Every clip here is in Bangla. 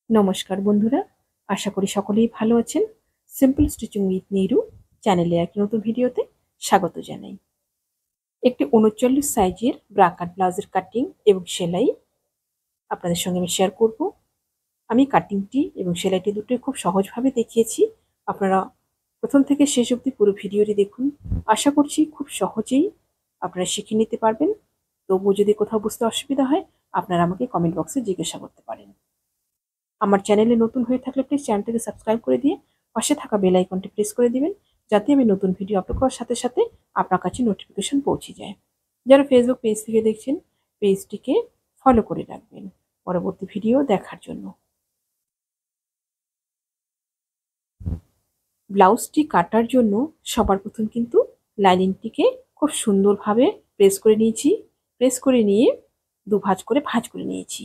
নমস্কার বন্ধুরা, আশা করি সকলেই ভালো আছেন। সিম্পল স্টিচিং উইথ নিরু চ্যানেলে একটি নতুন ভিডিওতে স্বাগত জানাই। একটি ৩৯ সাইজের ব্রা কাট ব্লাউজের কাটিং এবং সেলাই আপনাদের সঙ্গে আমি শেয়ার করব। আমি কাটিংটি এবং সেলাইটি দুটোই খুব সহজভাবে দেখিয়েছি। আপনারা প্রথম থেকে শেষ অবধি পুরো ভিডিওটি দেখুন। আশা করছি খুব সহজেই আপনারা শিখে নিতে পারবেন। তবুও যদি কোথাও বুঝতে অসুবিধা হয়, আপনারা আমাকে কমেন্ট বক্সে জিজ্ঞাসা করতে পারেন। আমার চ্যানেলে নতুন হয়ে থাকলে প্লিজ চ্যানেলটিকে সাবস্ক্রাইব করে দিয়ে পাশে থাকা বেল আইকনটি প্রেস করে দিবেন, যাতে আমি নতুন ভিডিও আপলোড করার সাথে সাথে আপনার কাছে নোটিফিকেশন পৌঁছে যায়। যারা ফেসবুক পেজ থেকে দেখছেন, পেজটিকে ফলো করে রাখবেন পরবর্তী ভিডিও দেখার জন্য। ব্লাউজটি কাটার জন্য সবার প্রথম কিন্তু লাইনিংটিকে খুব সুন্দরভাবে প্রেস করে নিয়েছি। প্রেস করে নিয়ে ভাঁজ করে নিয়েছি।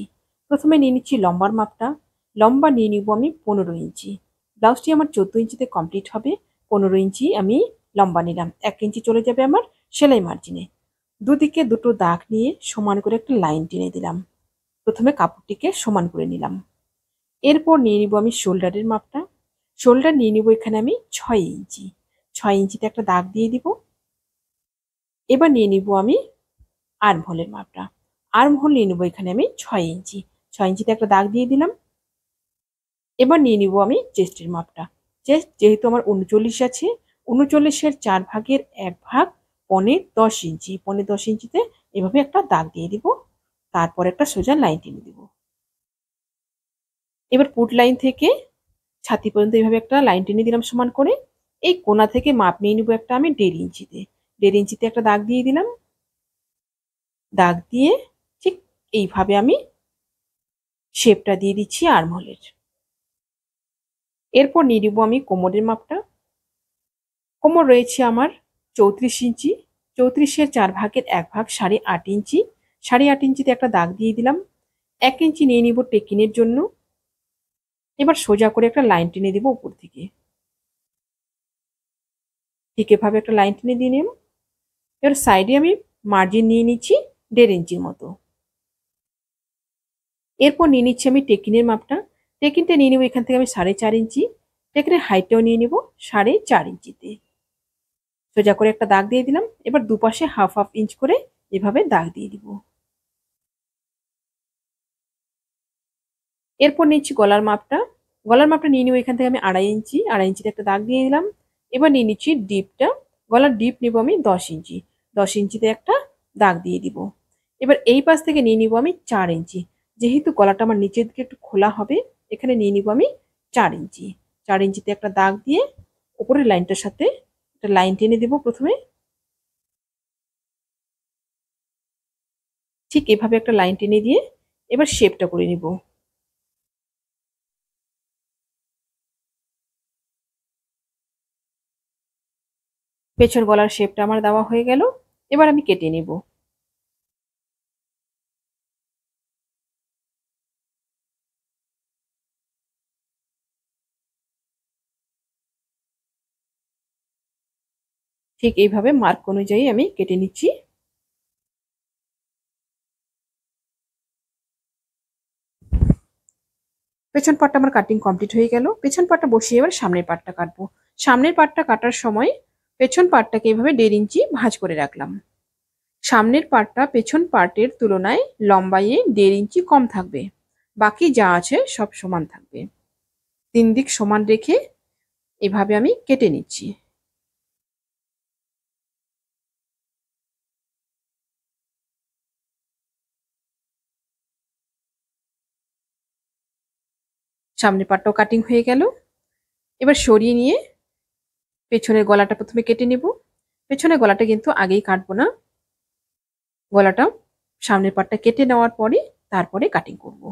প্রথমে নিয়ে নিচ্ছি লম্বার মাপটা। লম্বা নিয়ে নিব আমি 15 ইঞ্চি। ব্লাউজটি আমার 14 ইঞ্চিতে কমপ্লিট হবে। 15 ইঞ্চি আমি লম্বা নিলাম। 1 ইঞ্চি চলে যাবে আমার সেলাই মার্জিনে। দুদিকে দুটো দাগ নিয়ে সমান করে একটা লাইন টেনে দিলাম। প্রথমে কাপড়টিকে সমান করে নিলাম। এরপর নিয়ে নিব আমি শোল্ডারের মাপটা। শোল্ডার নিয়ে নিব এখানে আমি 6 ইঞ্চি। 6 ইঞ্চিতে একটা দাগ দিয়ে দিব। এবার নিয়ে নিব আমি আর্মহোলের মাপটা। আর্মহোল নিয়ে নিব এখানে আমি 6 ইঞ্চি। 6 ইঞ্চিতে একটা দাগ দিয়ে দিলাম। এবার নিয়ে নিব আমি চেস্টের মাপটা। চেস্ট যেহেতু আমার 39 আছে, 39-এর 4 ভাগের 1 ভাগ 10.5 ইঞ্চি। 10.5 ইঞ্চিতে এভাবে একটা দাগ দিয়ে দিব। তারপর একটা সোজা লাইন টেনে দিব। এবার পুট লাইন থেকে ছাতি পর্যন্ত এইভাবে একটা লাইন টেনে দিলাম সমান করে। এই কোণা থেকে মাপ নিয়ে নিব একটা আমি 1.5 ইঞ্চিতে। 1.5 ইঞ্চিতে একটা দাগ দিয়ে দিলাম। দাগ দিয়ে ঠিক এইভাবে আমি শেপটা দিয়ে দিচ্ছি আর্মহোলের। এরপর নিয়ে নিব আমি কোমরের মাপটা। কোমর রয়েছে আমার 34 ইঞ্চি। 34-এর 4 ভাগের 1 ভাগ 8.5 ইঞ্চি। 8.5 ইঞ্চিতে একটা দাগ দিয়ে দিলাম। 1 ইঞ্চি নিয়ে নিব টেকিনের জন্য। এবার সোজা করে একটা লাইন টেনে দিব উপর থেকে। ঠিক এভাবে একটা লাইন টেনে দিয়ে নিলাম। এবার সাইডে আমি মার্জিন নিয়ে নিচ্ছি 1.5 ইঞ্চির মতো। এরপর নিয়ে নিচ্ছি আমি টেকিনের মাপটা। টেকিনটা নিয়ে নেব এখান থেকে আমি 4.5 ইঞ্চি। টেকিনের হাইটটাও নিয়ে নেব 4.5 ইঞ্চিতে। সোজা করে একটা দাগ দিয়ে দিলাম। এবার দুপাশে হাফ হাফ ইঞ্চ করে এভাবে দাগ দিয়ে দিব। এরপর নিচ্ছি গলার মাপটা। গলার মাপটা নিয়ে নেব এখান থেকে আমি 2.5 ইঞ্চি। 2.5 ইঞ্চিতে একটা দাগ দিয়ে দিলাম। এবার নিয়ে নিচ্ছি ডিপটা। গলার ডিপ নেব আমি 10 ইঞ্চি। 10 ইঞ্চিতে একটা দাগ দিয়ে দিব। এবার এই পাশ থেকে নিয়ে নিব আমি 4 ইঞ্চি। যেহেতু গলাটা আমার নিচের দিকে একটু খোলা হবে, এখানে নিয়ে নিব আমি 4 ইঞ্চি। 4 ইঞ্চিতে একটা দাগ দিয়ে উপরের লাইনটার সাথে একটা লাইন টেনে দেব প্রথমে। ঠিক এভাবে একটা লাইন টেনে দিয়ে এবার শেপটা করে নিব। পেছন গলার শেপটা আমার দেওয়া হয়ে গেল। এবার আমি কেটে নেব। ঠিক এইভাবে মার্ক অনুযায়ী আমি কেটে নিচ্ছি। পেছন পাটটা আমার কাটিং কমপ্লিট হয়ে গেল। পেছন পাটটা বসিয়ে এবার সামনের পাটটা কাটবো। সামনের পাটটা কাটার সময় পেছন পাটটাকে এভাবে 1.5 ইঞ্চি ভাঁজ করে রাখলাম। সামনের পাটটা পেছন পার্টের তুলনায় লম্বাইয়ে 1.5 ইঞ্চি কম থাকবে। বাকি যা আছে সব সমান থাকবে। 3 দিক সমান রেখে এভাবে আমি কেটে নিচ্ছি। সামনের পাটটাও কাটিং হয়ে গেল। এবার সরিয়ে নিয়ে পেছনের গলাটা প্রথমে কেটে নেব। পেছনের গলাটা কিন্তু আগেই কাটবো না। গলাটা সামনের পাটটা কেটে নেওয়ার পরে তারপরে কাটিং করব।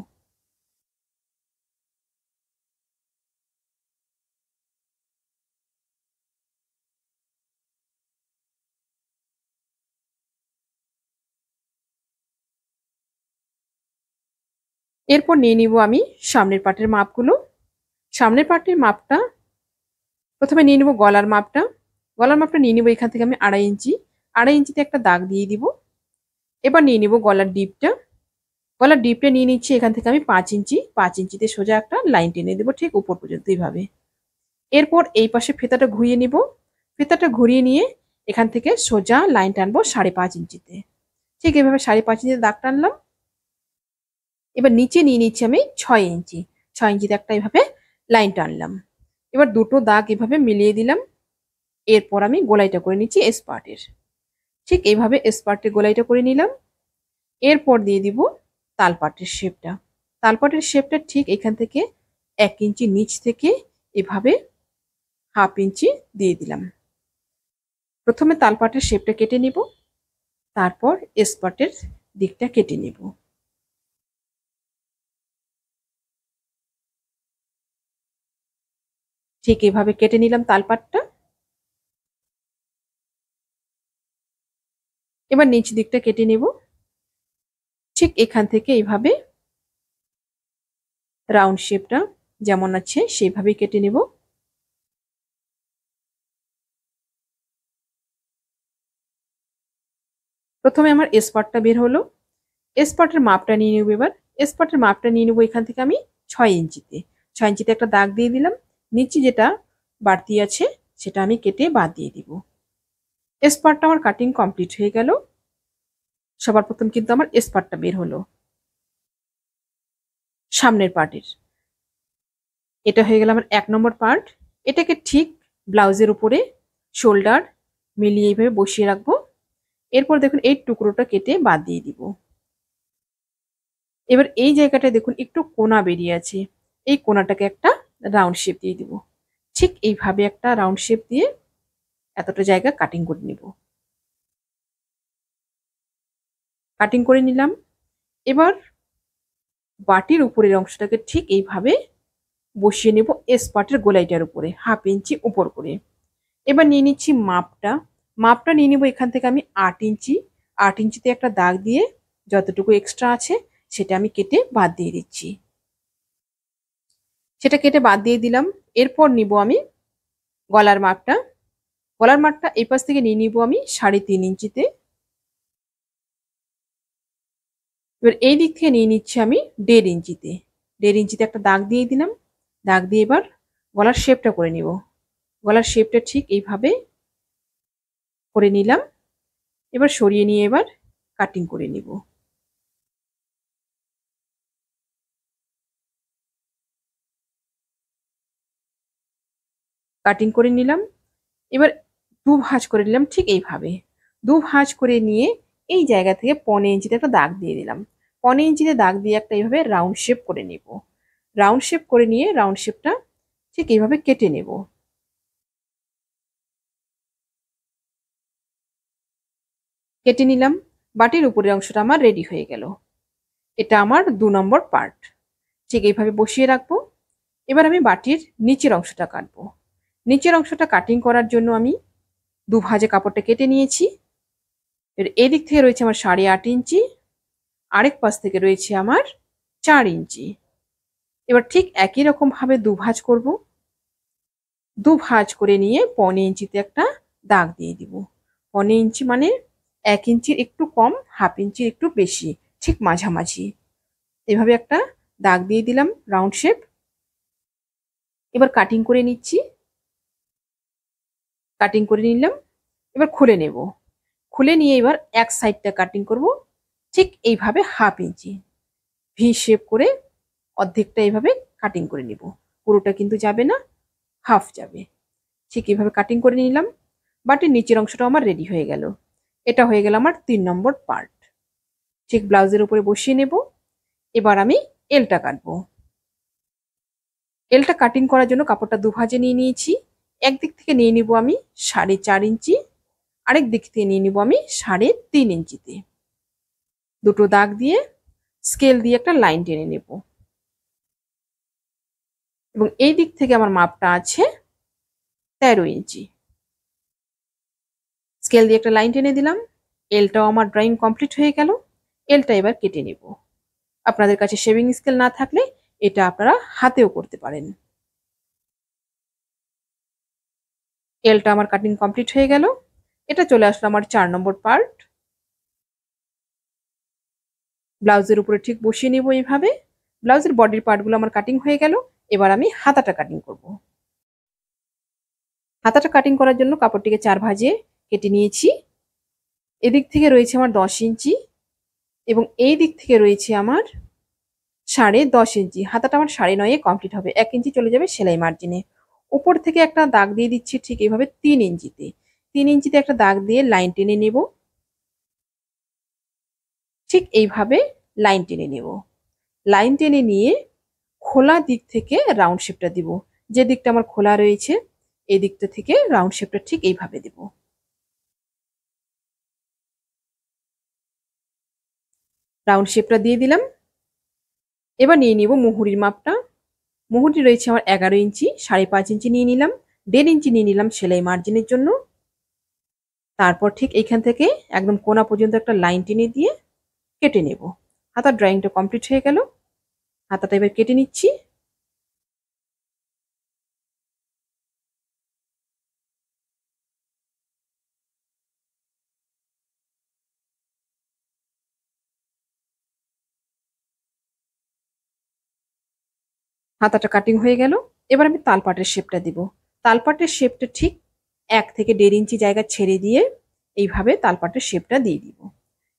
এরপর নিয়ে নিব আমি সামনের পাটের মাপগুলো। সামনের পাটের মাপটা প্রথমে নিয়ে নিব গলার মাপটা। গলার মাপটা নিয়ে নিব এখান থেকে আমি 2.5 ইঞ্চি। 2.5 ইঞ্চিতে একটা দাগ দিয়ে দিব। এবার নিয়ে নিব গলার ডিপটা। গলার ডিপটা নিয়ে নিচ্ছি, এখান থেকে আমি 5 ইঞ্চি, 5 ইঞ্চিতে সোজা একটা লাইন টেনে দেবো ঠিক উপর পর্যন্ত এইভাবে। এরপর এই পাশে ফিতাটা ঘুরিয়ে নিব, ফিতাটা ঘুরিয়ে নিয়ে এখান থেকে সোজা লাইন টানবো 5.5 ইঞ্চিতে। ঠিক এভাবে 5.5 ইঞ্চিতে দাগ টানলাম। এবার নিচে নিয়ে নিচ্ছি আমি 6 ইঞ্চি, 6 ইঞ্চিতে একটা এভাবে লাইন টানলাম। এবার দুটো দাগ এভাবে মিলিয়ে দিলাম। এরপর আমি গোলাইটা করে নিচ্ছি এসপার্টের, ঠিক এইভাবে এসপার্টের গোলাইটা করে নিলাম। এরপর দিয়ে দিব তালপাটের শেপটা। তালপাটের শেপটা ঠিক এখান থেকে 1 ইঞ্চি নিচ থেকে এভাবে 1/2 ইঞ্চি দিয়ে দিলাম। প্রথমে তালপাটের শেপটা কেটে নিব, তারপর এসপার্টের দিকটা কেটে নিব। ঠিক এভাবে কেটে নিলাম তালপাটটা। এবার নিচ দিকটা কেটে নেব, ঠিক এখান থেকে এইভাবে রাউন্ড শেপটা যেমন আছে সেইভাবেই কেটে নেব। প্রথমে আমার এসপার্টটা বের হলো, এসপার্টের মাপটা নিয়ে নেব। এবার এসপার্টের মাপটা নিয়ে নেব এখান থেকে আমি 6 ইঞ্চিতে, 6 ইঞ্চিতে একটা দাগ দিয়ে দিলাম। নিচে যেটা বাড়তি আছে সেটা আমি কেটে বাদ দিয়ে দিব। এসপার্টটা আমার কাটিং কমপ্লিট হয়ে গেল। সবার প্রথম কিন্তু আমার এসপার্টটা বের হলো সামনের পার্টের। এটা হয়ে গেল আমার 1 নম্বর পার্ট। এটাকে ঠিক ব্লাউজের উপরে শোল্ডার মিলিয়ে এইভাবে বসিয়ে রাখবো। এরপর দেখুন এই টুকরোটা কেটে বাদ দিয়ে দিব। এবার এই জায়গাটায় দেখুন একটু কোনা বেরিয়ে আছে, এই কোনাটাকে একটা রাউন্ড শেপ দিয়ে দিব। ঠিক এইভাবে একটা রাউন্ড শেপ দিয়ে এতটা জায়গা কাটিং করে নিব। কাটিং করে নিলাম। এবার বাটির উপরের অংশটাকে ঠিক এইভাবে বসিয়ে নেব এসপার্টের গোলাইটার উপরে 1/2 ইঞ্চি উপর করে। এবার নিয়ে নিচ্ছি মাপটা, মাপটা নিয়ে নেব এখান থেকে আমি 8 ইঞ্চি, 8 ইঞ্চিতে একটা দাগ দিয়ে যতটুকু এক্সট্রা আছে সেটা আমি কেটে বাদ দিয়ে দিচ্ছি। সেটা কেটে বাদ দিয়ে দিলাম। এরপর নিব আমি গলার মাপটা, গলার মাপটা এই পাশ থেকে নিয়ে নিব আমি 3.5 ইঞ্চিতে। এবার এই দিক থেকে নিয়ে নিচ্ছি আমি 1.5 ইঞ্চিতে, 1.5 ইঞ্চিতে একটা দাগ দিয়ে দিলাম। দাগ দিয়ে এবার গলার শেপটা করে নিব। গলার শেপটা ঠিক এইভাবে করে নিলাম। এবার সরিয়ে নিয়ে এবার কাটিং করে নিব। কাটিং করে নিলাম। এবার দু ভাঁজ করে নিলাম ঠিক এইভাবে। দু ভাঁজ করে নিয়ে এই জায়গা থেকে 1.5 ইঞ্চিতে একটা দাগ দিয়ে দিলাম। 1.5 ইঞ্চিতে দাগ দিয়ে একটা এইভাবে রাউন্ড শেপ করে নেব। রাউন্ড শেপ করে নিয়ে রাউন্ড শেপটা ঠিক এইভাবে কেটে নেব। কেটে নিলাম। বাটির উপরের অংশটা আমার রেডি হয়ে গেল। এটা আমার 2 নম্বর পার্ট। ঠিক এইভাবে বসিয়ে রাখবো। এবার আমি বাটির নিচের অংশটা কাটবো। নিচের অংশটা কাটিং করার জন্য আমি দু ভাঁজে কাপড়টা কেটে নিয়েছি। এর এদিক থেকে রয়েছে আমার 8.5 ইঞ্চি, আরেক পাশ থেকে রয়েছে আমার 4 ইঞ্চি। এবার ঠিক একই রকম ভাবে দু ভাঁজ করব। দু ভাঁজ করে নিয়ে 1.5 ইঞ্চিতে একটা দাগ দিয়ে দিব। 1.5 ইঞ্চি মানে 1 ইঞ্চির একটু কম, 1/2 ইঞ্চির একটু বেশি, ঠিক মাঝামাঝি এভাবে একটা দাগ দিয়ে দিলাম রাউন্ড শেপ। এবার কাটিং করে নিচ্ছি। কাটিং করে নিলাম। এবার খুলে নেব। খুলে নিয়ে এবার এক সাইডটা কাটিং করব ঠিক এইভাবে 1/2 ইঞ্চি ভি শেপ করে অর্ধেকটা এইভাবে কাটিং করে নিব। পুরোটা কিন্তু যাবে না, হাফ যাবে। ঠিক এইভাবে কাটিং করে নিলাম। বাটির নিচের অংশটা আমার রেডি হয়ে গেল। এটা হয়ে গেল আমার 3 নম্বর পার্ট। ঠিক ব্লাউজের উপরে বসিয়ে নেব। এবার আমি এলটা কাটবো। এলটা কাটিং করার জন্য কাপড়টা দু ভাঁজে নিয়ে নিয়েছি। একদিক থেকে নিয়ে নিব আমি 4.5 ইঞ্চি, আরেক দিক থেকে নিয়ে নিব আমি 3.5 ইঞ্চিতে। দুটো দাগ দিয়ে স্কেল দিয়ে একটা লাইন টেনে নেব। এবং এই দিক থেকে আমার মাপটা আছে 13 ইঞ্চি। স্কেল দিয়ে একটা লাইন টেনে দিলাম। এলটাও আমার ড্রয়িং কমপ্লিট হয়ে গেল। এলটা এবার কেটে নেব। আপনাদের কাছে শেভিং স্কেল না থাকলে এটা আপনারা হাতেও করতে পারেন। এলটা আমার কাটিং কমপ্লিট হয়ে গেল। এটা চলে আসলো আমার 4 নম্বর পার্ট। ব্লাউজের উপরে ঠিক বসিয়ে নেব এইভাবে। ব্লাউজের বডির পার্টগুলো আমার কাটিং হয়ে গেল। এবার আমি হাতাটা কাটিং করব। হাতাটা কাটিং করার জন্য কাপড়টিকে 4 ভাঁজে কেটে নিয়েছি। এদিক থেকে রয়েছে আমার 10 ইঞ্চি এবং এই দিক থেকে রয়েছে আমার 10.5 ইঞ্চি। হাতাটা আমার 9.5 কমপ্লিট হবে। 1 ইঞ্চি চলে যাবে সেলাই মার্জিনে। উপর থেকে একটা দাগ দিয়ে দিচ্ছি ঠিক এইভাবে 3 ইঞ্চিতে। 3 ইঞ্চিতে একটা দাগ দিয়ে লাইন টেনে নেব। ঠিক এইভাবে লাইন টেনে নেব। লাইন টেনে নিয়ে খোলা দিক থেকে রাউন্ড শেপটা দিব। যে দিকটা আমার খোলা রয়েছে এই দিকটা থেকে রাউন্ড শেপটা ঠিক এইভাবে দেব। রাউন্ড শেপটা দিয়ে দিলাম। এবার নিয়ে নিব মুহুরির মাপটা। মুহুরি রয়েছে আমার 11 ইঞ্চি, 5.5 ইঞ্চি নিয়ে নিলাম, 1.5 ইঞ্চি নিয়ে নিলাম সেলাই মার্জিনের জন্য। তারপর ঠিক এইখান থেকে একদম কোনা পর্যন্ত একটা লাইন টেনে দিয়ে কেটে নেব। হাতার ড্রয়িংটা কমপ্লিট হয়ে গেল। হাতাটা এবার কেটে নিচ্ছি। হাতাটা কাটিং হয়ে গেল। এবার আমি তালপাটের শেপটা দিব। তালপাটের শেপটা ঠিক 1 থেকে 1.5 ইঞ্চি জায়গা ছেড়ে দিয়ে এইভাবে তালপাটের শেপটা দিয়ে দিব।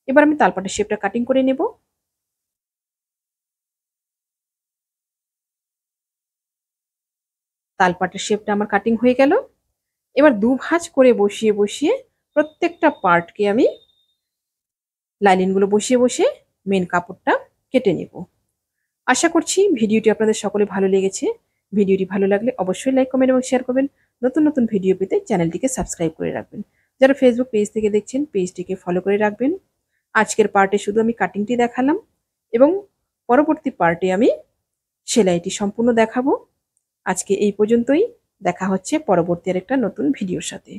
এবার আমি তালপাটের শেপটা কাটিং করে নেব। তালপাটের শেপটা আমার কাটিং হয়ে গেল। এবার 2 ভাঁজ করে বসিয়ে বসিয়ে প্রত্যেকটা পার্টকে আমি লাইনিংগুলো বসিয়ে বসিয়ে মেন কাপড়টা কেটে নেব। আশা করছি ভিডিওটি আপনাদের সকলে ভালো লেগেছে। ভিডিওটি ভালো লাগলে অবশ্যই লাইক, কমেন্ট এবং শেয়ার করবেন। নতুন নতুন ভিডিও পেতে চ্যানেলটিকে সাবস্ক্রাইব করে রাখবেন। যারা ফেসবুক পেজ থেকে দেখছেন পেজটিকে ফলো করে রাখবেন। আজকের পার্টে শুধু আমি কাটিংটি দেখালাম এবং পরবর্তী পার্টে আমি সেলাইটি সম্পূর্ণ দেখাবো। আজকে এই পর্যন্তই। দেখা হচ্ছে পরবর্তী আরেকটা নতুন ভিডিওর সাথে।